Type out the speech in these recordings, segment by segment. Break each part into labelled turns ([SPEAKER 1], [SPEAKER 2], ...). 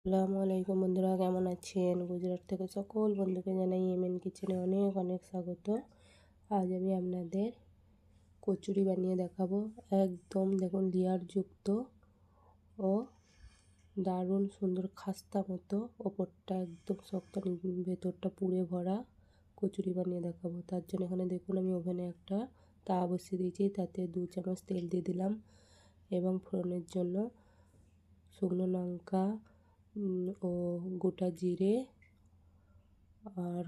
[SPEAKER 1] আসসালামু আলাইকুম বন্ধুরা, কেমন আছেন? গুজরাট থেকে সকল বন্ধুকে জানাই এমএন কিচেনে অনেক অনেক স্বাগত। আজ আমি আপনাদের কচুরি বানিয়ে দেখাবো। একদম দেখুন লেয়ারযুক্ত ও দারুণ সুন্দর খাস্তা মতো, ওপরটা একদম শক্ত, ভেতরটা পুড়ে ভরা কচুরি বানিয়ে দেখাবো। তার জন্য এখানে দেখুন আমি ওভেনে একটা তাওয়া বসিয়ে দিয়েছি, তাতে 2 চামচ তেল দিয়ে দিলাম এবং ফোড়নের জন্য শুকনো লঙ্কা ও গোটা জিরে আর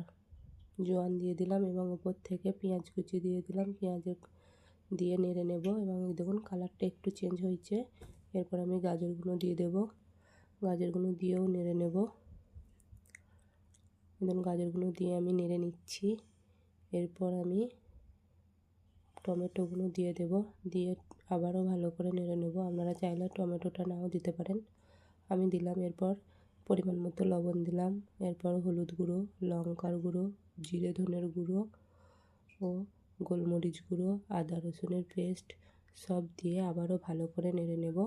[SPEAKER 1] জোয়ান দিয়ে দিলাম এবং উপর থেকে পেঁয়াজ কুচি দিয়ে দিলাম। পেঁয়াজ দিয়ে নেড়ে নেব এবং দেখুন কালারটা একটু চেঞ্জ হয়েছে। এরপর আমি গাজরগুলো দিয়ে দেব, গাজরগুলো দিয়েও নেড়ে নেব। দেখুন গাজরগুলো দিয়ে আমি নেড়ে নিচ্ছি। এরপর আমি টমেটোগুলো দিয়ে দেব, দিয়ে আবারও ভালো করে নেড়ে নেব। আপনারা চাইলে টমেটোটা নাও দিতে পারেন, আমি দিলাম। এরপর পরিমাণ মতো লবণ দিলাম, এরপর হলুদ গুঁড়ো, লঙ্কার গুঁড়ো, জিরে ধনের গুঁড়ো ও গোলমরিচ গুঁড়ো, আদা রসুনের পেস্ট সব দিয়ে আবারও ভালো করে নেড়ে নেব।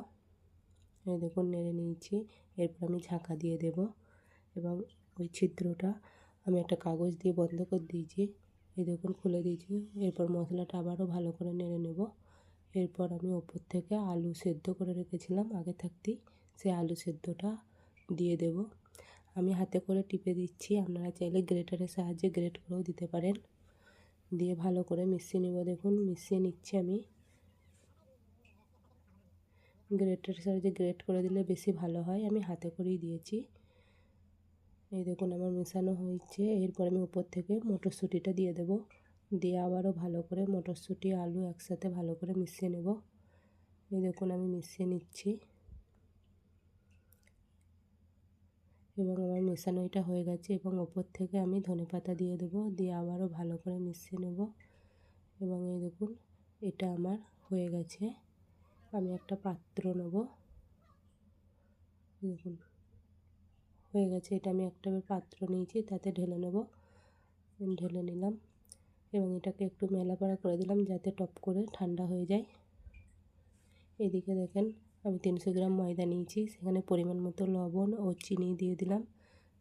[SPEAKER 1] এই দেখুন নেড়ে নিয়েছি। এরপর আমি ঢাকা দিয়ে দেব এবং ওই ছিদ্রটা আমি একটা কাগজ দিয়ে বন্ধ করে দিয়েছি। এই দেখুন খুলে দিয়েছি। এরপর মশলাটা আবারও ভালো করে নেড়ে নেব। এরপর আমি ওপর থেকে আলু সেদ্ধ করে রেখেছিলাম আগে থাকতেই, সেই আলু সেদ্ধটা দিয়ে দেব। আমি হাতে করে টিপে দিচ্ছি, আপনারা চাইলে গ্রেটারের সাহায্যে গ্রেট করেও দিতে পারেন। দিয়ে ভালো করে মিশিয়ে নেব। দেখুন মিশিয়ে নিচ্ছি আমি। গ্রেটারের সাহায্যে গ্রেট করে দিলে বেশি ভালো হয়, আমি হাতে করেই দিয়েছি। এই দেখুন আমার মেশানো হয়েছে। এরপর আমি উপর থেকে মটরশুঁটিটা দিয়ে দেব, দিয়ে আবারও ভালো করে মটরশুঁটি আলু একসাথে ভালো করে মিশিয়ে নেব। এই দেখুন আমি মিশিয়ে নিচ্ছি এবং আমার মেশানো এটা হয়ে গেছে। এবং ওপর থেকে আমি ধনেপাতা দিয়ে দেবো, দিয়ে আবারও ভালো করে মিশিয়ে নেব। এবং এই দেখুন এটা আমার হয়ে গেছে। আমি একটা পাত্র নেব, দেখুন হয়ে গেছে। এটা আমি একটা পাত্র নিয়েছি, তাতে ঢেলে নেব। ঢেলে নিলাম এবং এটাকে একটু মেলাপাড়া করে দিলাম যাতে টপ করে ঠান্ডা হয়ে যায়। এদিকে দেখেন আমি 300 গ্রাম ময়দা নিয়েছি, সেখানে পরিমাণ মতো লবণ ও চিনি দিয়ে দিলাম,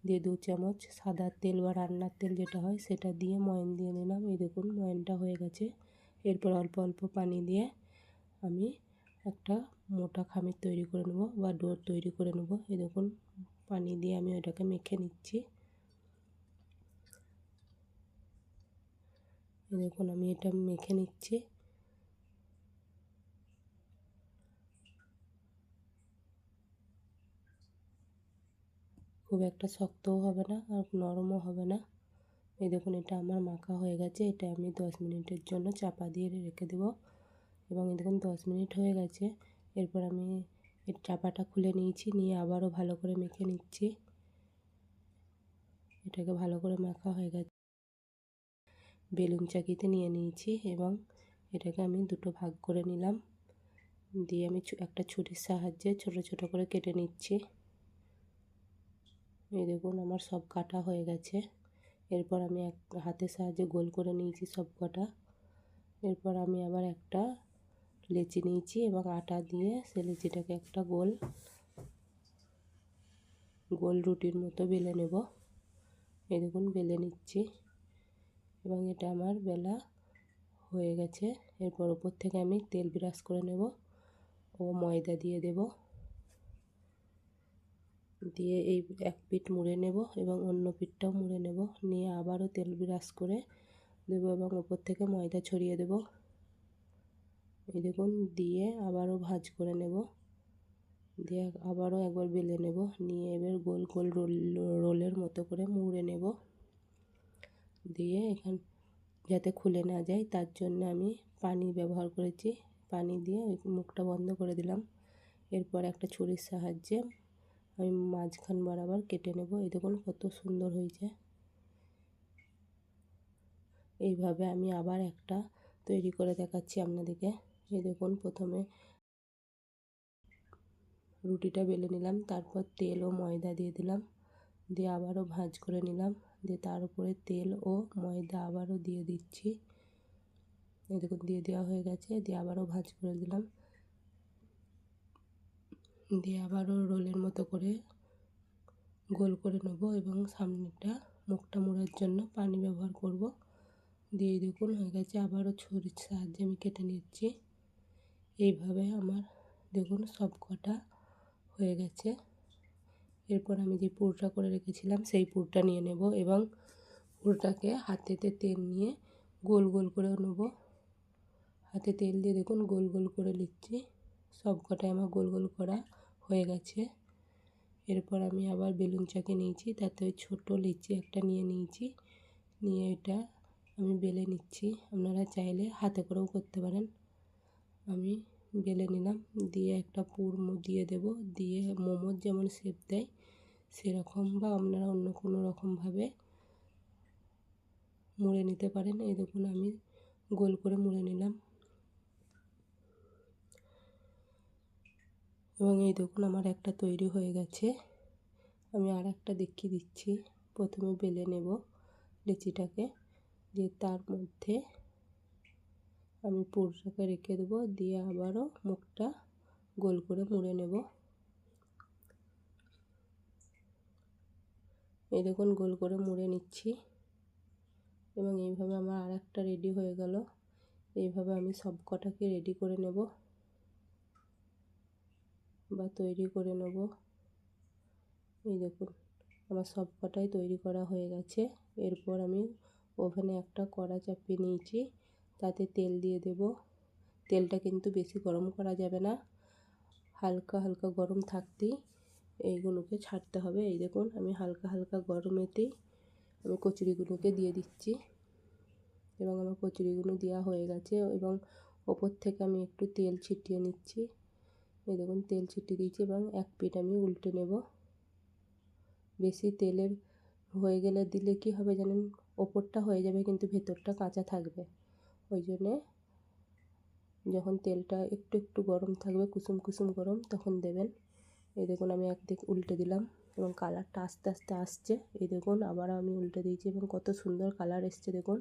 [SPEAKER 1] দিয়ে 2 চামচ সাদা তেল বা রান্নার তেল যেটা হয় সেটা দিয়ে ময়ান দিয়ে নিলাম। এই দেখুন ময়ানটা হয়ে গেছে। এরপর অল্প অল্প পানি দিয়ে আমি একটা মোটা খামির তৈরি করে নেব বা ডো তৈরি করে নেব। এই দেখুন পানি দিয়ে আমি ওটাকে মেখে নিচ্ছি। এই দেখুন আমি এটা মেখে নিচ্ছি। খুব একটা শক্তও হবে না আর নরমও হবে না। এই দেখুন এটা আমার মাখা হয়ে গেছে। এটা আমি 10 মিনিটের জন্য চাপা দিয়ে রেখে দেবো এবং এই দেখুন 10 মিনিট হয়ে গেছে। এরপর আমি এর চাপাটা খুলে নিয়েছি, নিয়ে আবারও ভালো করে মেখে নিচ্ছি। এটাকে ভালো করে মাখা হয়ে গেছে। বেলুন চাকিতে নিয়ে নিয়েছি এবং এটাকে আমি দুটো ভাগ করে নিলাম, দিয়ে আমি একটা ছুরির সাহায্যে ছোট ছোট করে কেটে নিচ্ছি। এই দেখুন আমার সব কাটা হয়ে গেছে। এরপর আমি এক হাতের সাহায্যে গোল করে নিয়েছি সব কটা। এরপর আমি আবার একটা লেচি নিয়েছি এবং আটা দিয়ে সে লেচিটাকে একটা গোল গোল রুটির মতো বেলে নেব। এই দেখুন বেলে নিচ্ছি এবং এটা আমার বেলা হয়ে গেছে। এরপর উপর থেকে আমি তেল ব্রাশ করে নেব ও ময়দা দিয়ে দেব, দিয়ে এই এক পিঠ মুড়ে নেব এবং অন্য পিঠটাও মুড়ে নেব, নিয়ে আবারও তেল ব্রাশ করে দেবো এবং উপর থেকে ময়দা ছড়িয়ে দেব। এই দেখুন দিয়ে আবারও ভাঁজ করে নেব, দিয়ে আবারও একবার বেলে নেব, নিয়ে এবার গোল গোল রোলের মতো করে মুড়ে নেব। দিয়ে এখান যাতে খুলে না যায় তার জন্য আমি পানি ব্যবহার করেছি, পানি দিয়ে ওই মুখটা বন্ধ করে দিলাম। এরপর একটা ছুরির সাহায্যে আমি মাঝখান বরাবর কেটে নেব। এই দেখুন কত সুন্দর হয়েছে। এইভাবে আমি আবার একটা তৈরি করে দেখাচ্ছি আপনাদেরকে। এই দেখুন প্রথমে রুটিটা বেলে নিলাম, তারপর তেল ও ময়দা দিয়ে দিলাম, দিয়ে আবারও ভাঁজ করে নিলাম, দিয়ে তার উপরে তেল ও ময়দা আবারও দিয়ে দিচ্ছি। এই দেখুন দিয়ে দেওয়া হয়ে গেছে, দিয়ে আবারও ভাঁজ করে দিলাম, দিয়ে আবারও রোলের মতো করে গোল করে নেব এবং সামনেটা মুখটা মোড়ার জন্য পানি ব্যবহার করব। দিয়ে দেখুন হয়ে গেছে। আবারও ছুরির সাহায্যে আমি কেটে নিচ্ছি। এইভাবে আমার দেখুন সব কটা হয়ে গেছে। এরপর আমি যে পুরটা করে রেখেছিলাম সেই পুরটা নিয়ে নেব এবং পুরটাকে হাতেতে তেল নিয়ে গোল গোল করে নেব। হাতে তেল দিয়ে দেখুন গোল গোল করে নিচ্ছি। সব কটাই আমার গোল গোল করা হয়ে গেছে। এরপর আমি আবার বেলুন চাকি নিয়েছি, তাতে ওই ছোটো লিচি একটা নিয়ে নিয়েছি। নিয়ে এটা আমি বেলে নিচ্ছি। আপনারা চাইলে হাতে করেও করতে পারেন। আমি বেলে নিলাম, দিয়ে একটা পুর দিয়ে দেব। দিয়ে মোমোর যেমন শেপ দেয় সেরকম, বা আপনারা অন্য কোনো রকমভাবে মুড়ে নিতে পারেন। এই দেখুন আমি গোল করে মুড়ে নিলাম এবং এই দেখুন আমার একটা তৈরি হয়ে গেছে। আমি আর একটা দেখিয়ে দিচ্ছি। প্রথমে বেলে নেব লিচিটাকে, দিয়ে তার মধ্যে আমি পুরটাকে রেখে দেবো, দিয়ে আবারও মুখটা গোল করে মুড়ে নেব। এই দেখুন গোল করে মুড়ে নিচ্ছি এবং এইভাবে আমার আর একটা রেডি হয়ে গেল। এইভাবে আমি সব কটাকে রেডি করে নেব বা তৈরি করে নেব। এই দেখুন আমার সব কটাই তৈরি করা হয়ে গেছে। এরপর আমি ওভেনে একটা কড়া চাপিয়ে নিয়েছি, তাতে তেল দিয়ে দেব। তেলটা কিন্তু বেশি গরম করা যাবে না, হালকা হালকা গরম থাকতেই এইগুলোকে ছাড়তে হবে। এই দেখুন আমি হালকা হালকা গরমেতেই আমি কচুরিগুলোকে দিয়ে দিচ্ছি এবং আমার কচুরিগুলো দেওয়া হয়ে গেছে এবং ওপর থেকে আমি একটু তেল ছিটিয়ে নিচ্ছি। এই দেখুন তেল ছিটিয়ে দিয়েছি এবং এক পিঠ আমি উল্টে নেব। বেশি তেলের হয়ে গেলে দিলে কি হবে জানেন, ওপরটা হয়ে যাবে কিন্তু ভেতরটা কাঁচা থাকবে। ওই জন্যে যখন তেলটা একটু একটু গরম থাকবে, কুসুম কুসুম গরম, তখন দেবেন। এই দেখুন আমি একদিক উল্টে দিলাম এবং কালারটা আস্তে আস্তে আসছে। এই দেখুন আবার আমি উল্টে দিয়েছি এবং কত সুন্দর কালার এসছে। দেখুন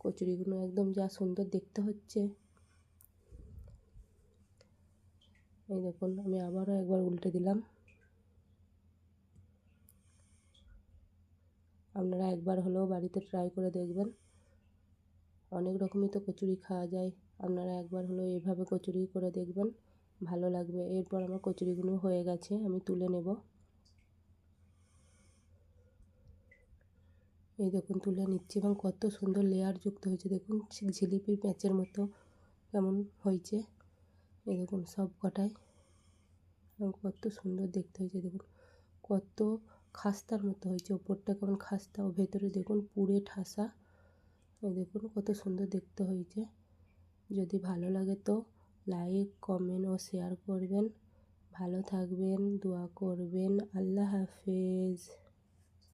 [SPEAKER 1] কচুরিগুলো একদম যা সুন্দর দেখতে হচ্ছে। এই দেখুন আমি আবারও একবার উল্টে দিলাম। আপনারা একবার হলেও বাড়িতে ট্রাই করে দেখবেন। অনেক রকমই তো কচুরি খাওয়া যায়, আপনারা একবার হলেও এইভাবে কচুরি করে দেখবেন, ভালো লাগবে। এরপর আমার কচুরিগুলো হয়ে গেছে, আমি তুলে নেব। এই দেখুন তুলে নিচ্ছি এবং কত সুন্দর লেয়ার যুক্ত হয়েছে। দেখুন জিলিপির প্যাঁচের মতো কেমন হয়েছে। এই দেখুন সব কটাই এবং কত সুন্দর দেখতে হয়েছে। দেখুন কত খাস্তার মতো হয়েছে, ওপরটা কেমন খাস্তা ও ভেতরে দেখুন পুরে ঠাসা। এই দেখুন কত সুন্দর দেখতে হয়েছে। যদি ভালো লাগে তো লাইক, কমেন্ট ও শেয়ার করবেন। ভালো থাকবেন, দোয়া করবেন। আল্লাহ হাফেজ।